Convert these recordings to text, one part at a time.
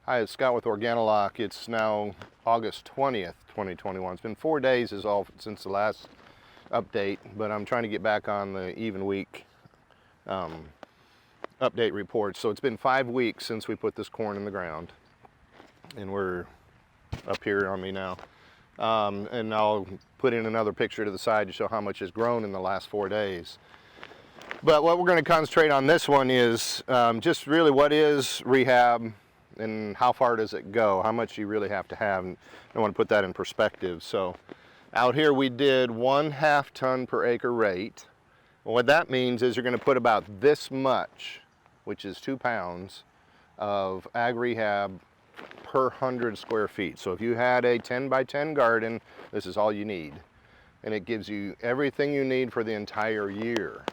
Hi, it's Scott with OrganiLock. It's now August 20th, 2021. It's been 4 days is all since the last update, but I'm trying to get back on the even week update reports. So it's been 5 weeks since we put this corn in the ground, and we're up here on me now. And I'll put in another picture to the side to show how much has grown in the last 4 days. But what we're going to concentrate on this one is just really what is rehab and how far does it go, how much you really have to have. And I want to put that in perspective. So out here we did 1/2 ton per acre rate. And what that means is you're going to put about this much, which is 2 pounds, of AgRehab per 100 square feet. So if you had a 10 by 10 garden, this is all you need. And it gives you everything you need for the entire year.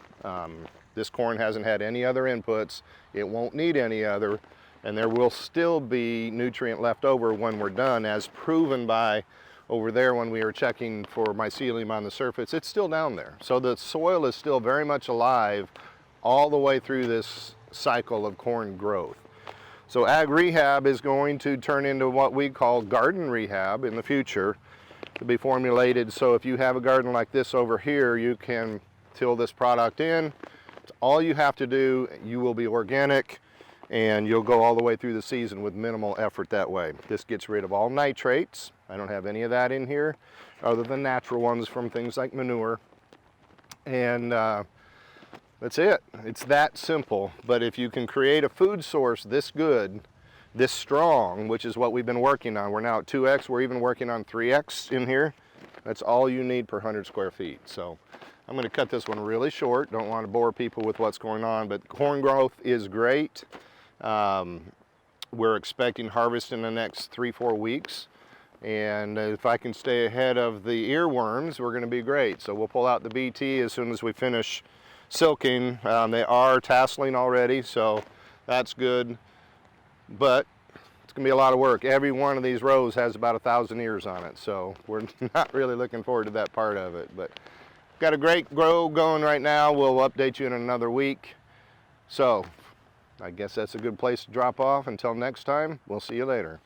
This corn hasn't had any other inputs. It won't need any other. And there will still be nutrient left over when we're done, as proven by over there when we were checking for mycelium on the surface. It's still down there. So the soil is still very much alive all the way through this cycle of corn growth. So AgRehab is going to turn into what we call garden rehab in the future, to be formulated. So if you have a garden like this over here, you can till this product in. It's all you have to do. You will be organic, and you'll go all the way through the season with minimal effort that way. This gets rid of all nitrates. I don't have any of that in here, other than natural ones from things like manure. And that's it. It's that simple. But if you can create a food source this good, this strong, which is what we've been working on. We're now at 2X. We're even working on 3X in here. That's all you need per 100 square feet. So I'm going to cut this one really short. Don't want to bore people with what's going on, but corn growth is great. We're expecting harvest in the next 3-4 weeks, and if I can stay ahead of the earworms, we're going to be great. So we'll pull out the BT as soon as we finish silking. They are tasseling already, so that's good, but it's going to be a lot of work. Every one of these rows has about 1,000 ears on it, so we're not really looking forward to that part of it. But got a great grow going right now. We'll update you in another week. So I guess that's a good place to drop off. Until next time, we'll see you later.